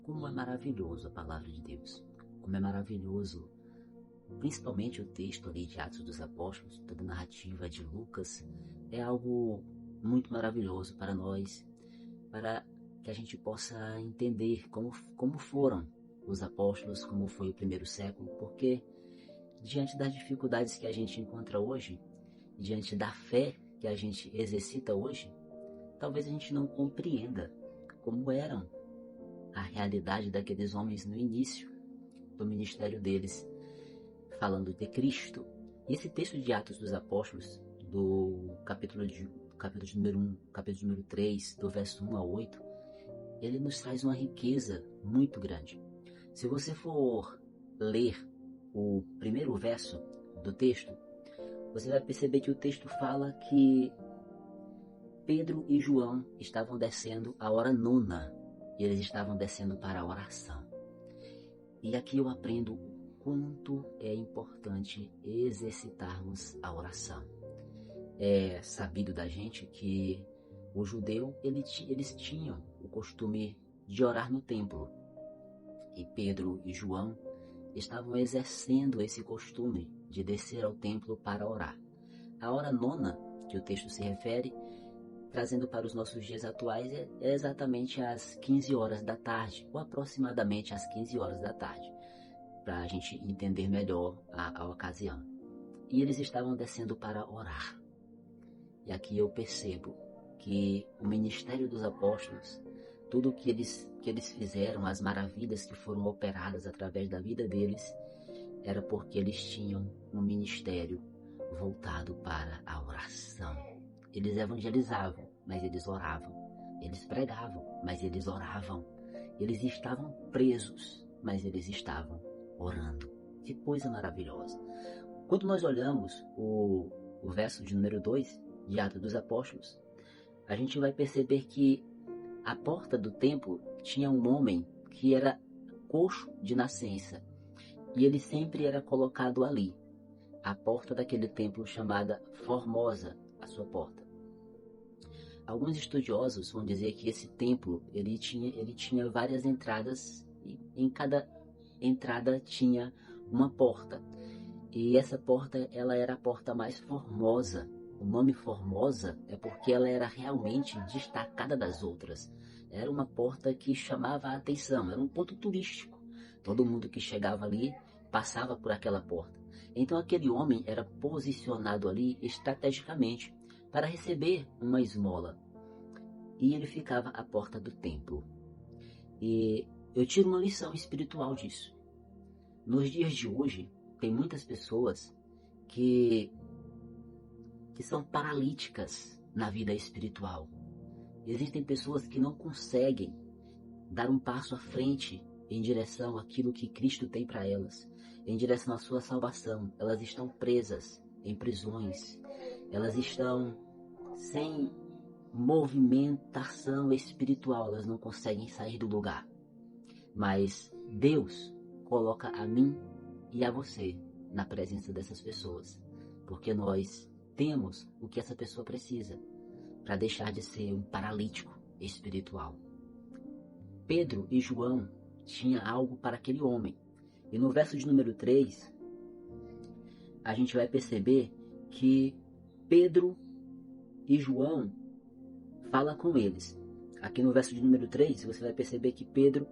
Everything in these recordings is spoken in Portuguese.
Como é maravilhoso a palavra de Deus. Como é maravilhoso, principalmente o texto ali de Atos dos Apóstolos, toda a narrativa de Lucas, é algo muito maravilhoso para nós, para que a gente possa entender como foram os apóstolos, como foi o primeiro século, porque diante das dificuldades que a gente encontra hoje, diante da fé que a gente exercita hoje, talvez a gente não compreenda como eram a realidade daqueles homens no início do ministério deles, falando de Cristo. E esse texto de Atos dos Apóstolos, do capítulo número 1, capítulo número 3, do verso 1 a 8, ele nos traz uma riqueza muito grande. Se você for ler o primeiro verso do texto, você vai perceber que o texto fala que Pedro e João estavam descendo a hora nona, e eles estavam descendo para a oração. E aqui eu aprendo o quanto é importante exercitarmos a oração. É sabido da gente que o judeu, eles tinham o costume de orar no templo. E Pedro e João estavam exercendo esse costume de descer ao templo para orar. A hora nona, que o texto se refere, trazendo para os nossos dias atuais, é exatamente às 15 horas da tarde, ou aproximadamente às 15 horas da tarde, para a gente entender melhor a ocasião. E eles estavam descendo para orar. E aqui eu percebo que o ministério dos apóstolos, tudo o que eles fizeram, as maravilhas que foram operadas através da vida deles, era porque eles tinham um ministério voltado para a oração. Eles evangelizavam, mas eles oravam. Eles pregavam, mas eles oravam. Eles estavam presos, mas eles estavam orando. Que coisa maravilhosa. Quando nós olhamos o verso de número 2 de Atos dos Apóstolos, a gente vai perceber que à porta do templo tinha um homem que era coxo de nascença. E ele sempre era colocado ali, à porta daquele templo chamada Formosa, a sua porta. Alguns estudiosos vão dizer que esse templo ele tinha várias entradas, e em cada entrada tinha uma porta. E essa porta, ela era a porta mais formosa. O nome Formosa é porque ela era realmente destacada das outras. Era uma porta que chamava a atenção, era um ponto turístico. Todo mundo que chegava ali passava por aquela porta. Então aquele homem era posicionado ali estrategicamente para receber uma esmola. E ele ficava à porta do templo. E eu tiro uma lição espiritual disso. Nos dias de hoje, tem muitas pessoas que são paralíticas na vida espiritual. Existem pessoas que não conseguem dar um passo à frente em direção àquilo que Cristo tem para elas, em direção à sua salvação. Elas estão presas em prisões, elas estão sem movimentação espiritual, elas não conseguem sair do lugar. Mas Deus coloca a mim e a você na presença dessas pessoas, porque nós temos o que essa pessoa precisa para deixar de ser um paralítico espiritual. Pedro e João tinham algo para aquele homem. E no verso de número 3, a gente vai perceber que Pedro e João falam com eles. Aqui no verso de número 3, você vai perceber que Pedro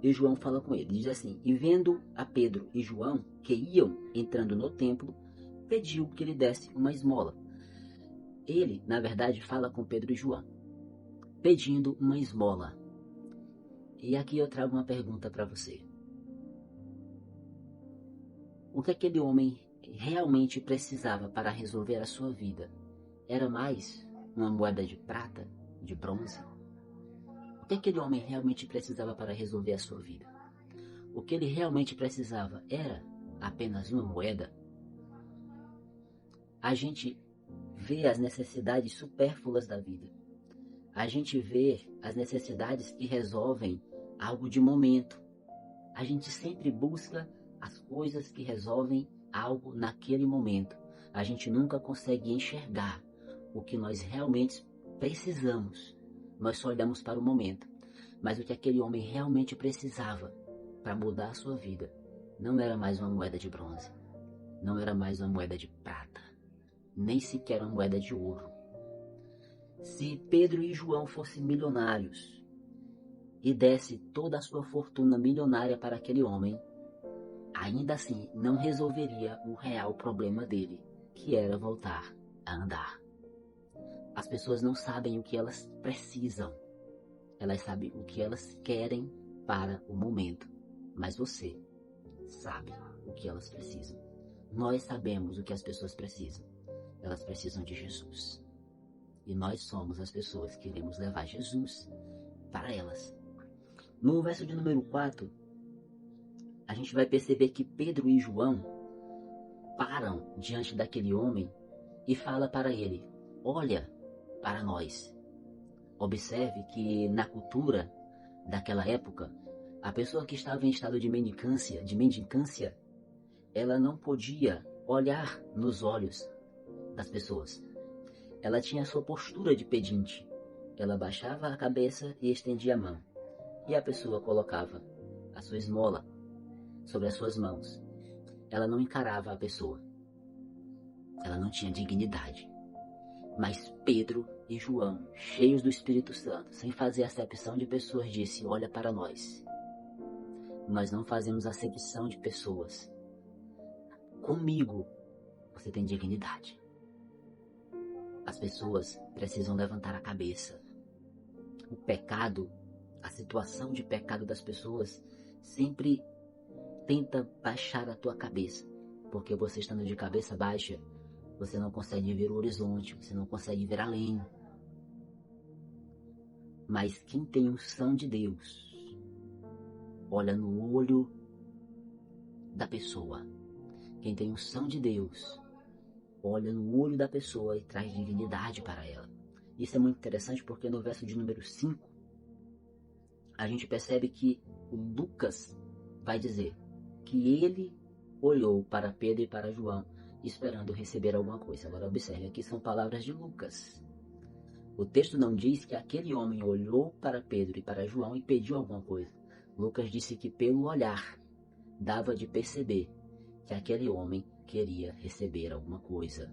e João falam com eles. Diz assim: e vendo a Pedro e João que iam entrando no templo, pediu que lhe desse uma esmola. Ele, na verdade, fala com Pedro e João, pedindo uma esmola. E aqui eu trago uma pergunta para você. O que aquele homem realmente precisava para resolver a sua vida? Era mais uma moeda de prata, de bronze? O que aquele homem realmente precisava para resolver a sua vida? O que ele realmente precisava era apenas uma moeda? A gente vê as necessidades supérfluas da vida. A gente vê as necessidades que resolvem algo de momento. A gente sempre busca as coisas que resolvem algo naquele momento. A gente nunca consegue enxergar o que nós realmente precisamos. Nós só olhamos para o momento. Mas o que aquele homem realmente precisava para mudar a sua vida não era mais uma moeda de bronze, não era mais uma moeda de prata, nem sequer uma moeda de ouro. Se Pedro e João fossem milionários e desse toda a sua fortuna milionária para aquele homem, ainda assim não resolveria o real problema dele, que era voltar a andar. As pessoas não sabem o que elas precisam, elas sabem o que elas querem para o momento, mas você sabe o que elas precisam. Nós sabemos o que as pessoas precisam. Elas precisam de Jesus. E nós somos as pessoas que iremos levar Jesus para elas. No verso de número 4, a gente vai perceber que Pedro e João param diante daquele homem e fala para ele: olha para nós. Observe que na cultura daquela época, a pessoa que estava em estado de mendicância, ela não podia olhar nos olhos das pessoas. Ela tinha a sua postura de pedinte. Ela baixava a cabeça e estendia a mão. E a pessoa colocava a sua esmola sobre as suas mãos. Ela não encarava a pessoa. Ela não tinha dignidade. Mas Pedro e João, cheios do Espírito Santo, sem fazer acepção de pessoas, disse: olha para nós. Nós não fazemos acepção de pessoas. Comigo você tem dignidade. As pessoas precisam levantar a cabeça. O pecado, a situação de pecado das pessoas sempre tenta baixar a tua cabeça, porque você estando de cabeça baixa, você não consegue ver o horizonte, você não consegue ver além. Mas quem tem unção de Deus, olha no olho da pessoa. Quem tem unção de Deus, olha no olho da pessoa e traz dignidade para ela. Isso é muito interessante porque no verso de número 5, a gente percebe que o Lucas vai dizer que ele olhou para Pedro e para João esperando receber alguma coisa. Agora observe, aqui são palavras de Lucas. O texto não diz que aquele homem olhou para Pedro e para João e pediu alguma coisa. Lucas disse que pelo olhar dava de perceber que aquele homem queria receber alguma coisa.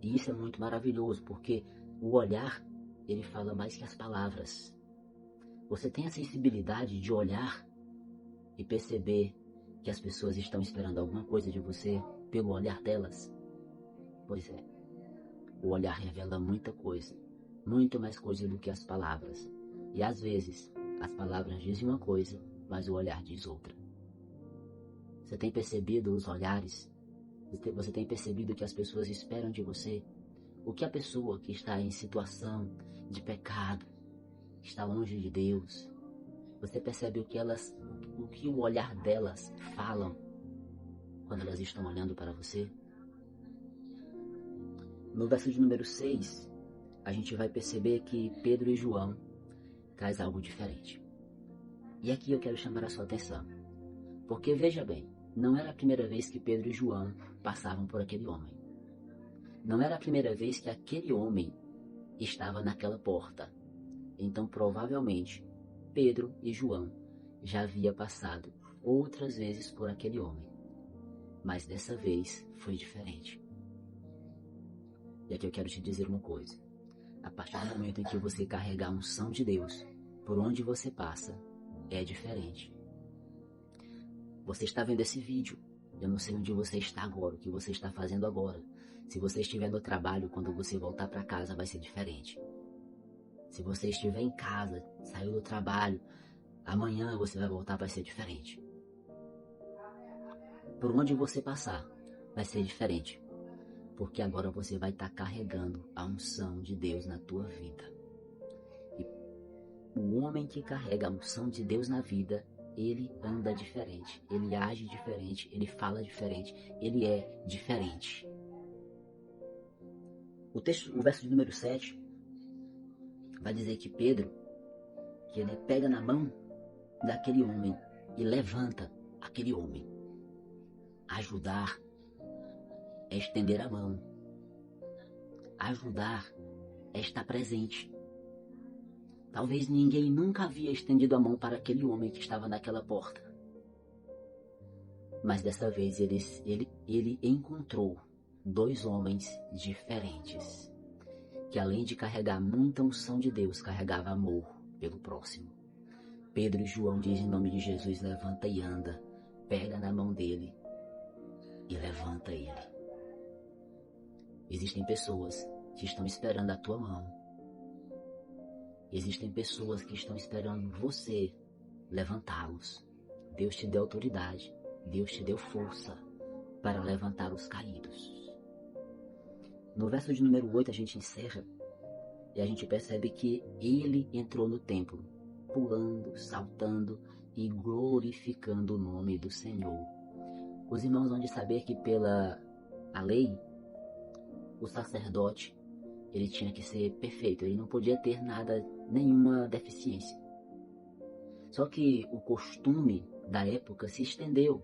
E isso é muito maravilhoso, porque o olhar, ele fala mais que as palavras. Você tem a sensibilidade de olhar e perceber que as pessoas estão esperando alguma coisa de você pelo olhar delas? Pois é, o olhar revela muita coisa, muito mais coisa do que as palavras. E às vezes, as palavras dizem uma coisa, mas o olhar diz outra. Você tem percebido os olhares? Você tem percebido que as pessoas esperam de você? O que a pessoa que está em situação de pecado, está longe de Deus, você percebe o que o olhar delas falam quando elas estão olhando para você? No verso de número 6, a gente vai perceber que Pedro e João traz algo diferente. E aqui eu quero chamar a sua atenção, porque veja bem, não era a primeira vez que Pedro e João passavam por aquele homem. Não era a primeira vez que aquele homem estava naquela porta. Então, provavelmente, Pedro e João já haviam passado outras vezes por aquele homem. Mas dessa vez foi diferente. E aqui eu quero te dizer uma coisa. A partir do momento em que você carrega a unção de Deus, por onde você passa, é diferente. Você está vendo esse vídeo. Eu não sei onde você está agora, o que você está fazendo agora. Se você estiver no trabalho, quando você voltar para casa, vai ser diferente. Se você estiver em casa, saiu do trabalho, amanhã você vai voltar, vai ser diferente. Por onde você passar, vai ser diferente. Porque agora você vai estar carregando a unção de Deus na tua vida. E o homem que carrega a unção de Deus na vida, ele anda diferente, ele age diferente, ele fala diferente, ele é diferente. O verso de número 7 vai dizer que Pedro, que ele pega na mão daquele homem e levanta aquele homem. Ajudar é estender a mão. Ajudar é estar presente. Talvez ninguém nunca havia estendido a mão para aquele homem que estava naquela porta. Mas dessa vez ele encontrou dois homens diferentes, que além de carregar muita unção de Deus, carregava amor pelo próximo. Pedro e João dizem em nome de Jesus: levanta e anda. Pega na mão dele e levanta ele. Existem pessoas que estão esperando a tua mão. Existem pessoas que estão esperando você levantá-los. Deus te deu autoridade. Deus te deu força para levantar os caídos. No verso de número 8 a gente encerra e a gente percebe que ele entrou no templo, pulando, saltando e glorificando o nome do Senhor. Os irmãos vão de saber que pela a lei, o sacerdote, ele tinha que ser perfeito, ele não podia ter nada, nenhuma deficiência. Só que o costume da época se estendeu.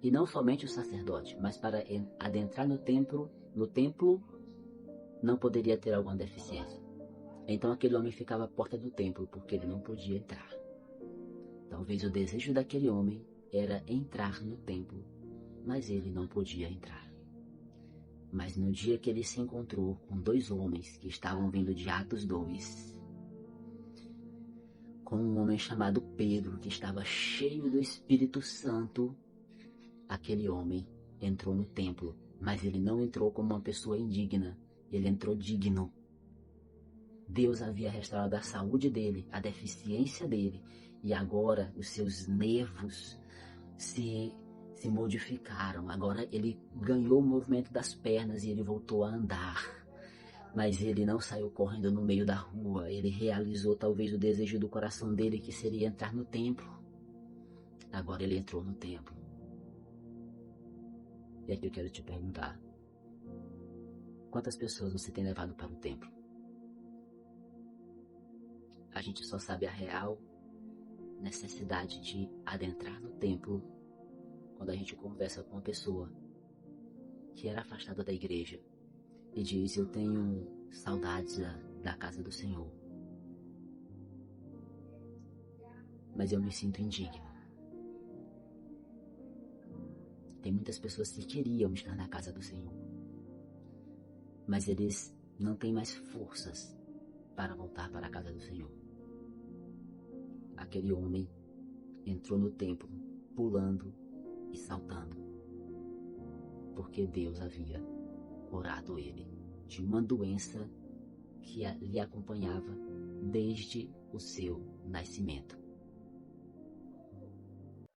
E não somente o sacerdote, mas para adentrar no templo não poderia ter alguma deficiência. Então aquele homem ficava à porta do templo, porque ele não podia entrar. Talvez o desejo daquele homem era entrar no templo, mas ele não podia entrar. Mas no dia que ele se encontrou com dois homens que estavam vindo de Atos 2, com um homem chamado Pedro, que estava cheio do Espírito Santo, aquele homem entrou no templo, mas ele não entrou como uma pessoa indigna, ele entrou digno. Deus havia restaurado a saúde dele, a deficiência dele, e agora os seus nervos se modificaram. Agora ele ganhou o movimento das pernas e ele voltou a andar. Mas ele não saiu correndo no meio da rua, ele realizou talvez o desejo do coração dele, que seria entrar no templo. Agora ele entrou no templo. E aqui eu quero te perguntar: quantas pessoas você tem levado para o templo? A gente só sabe a real necessidade de adentrar no templo quando a gente conversa com uma pessoa que era afastada da igreja e diz: eu tenho saudades da casa do Senhor, mas eu me sinto indigno. Tem muitas pessoas que queriam estar na casa do Senhor, mas eles não têm mais forças para voltar para a casa do Senhor. Aquele homem entrou no templo pulando e saltando, porque Deus havia curado ele de uma doença que lhe acompanhava desde o seu nascimento.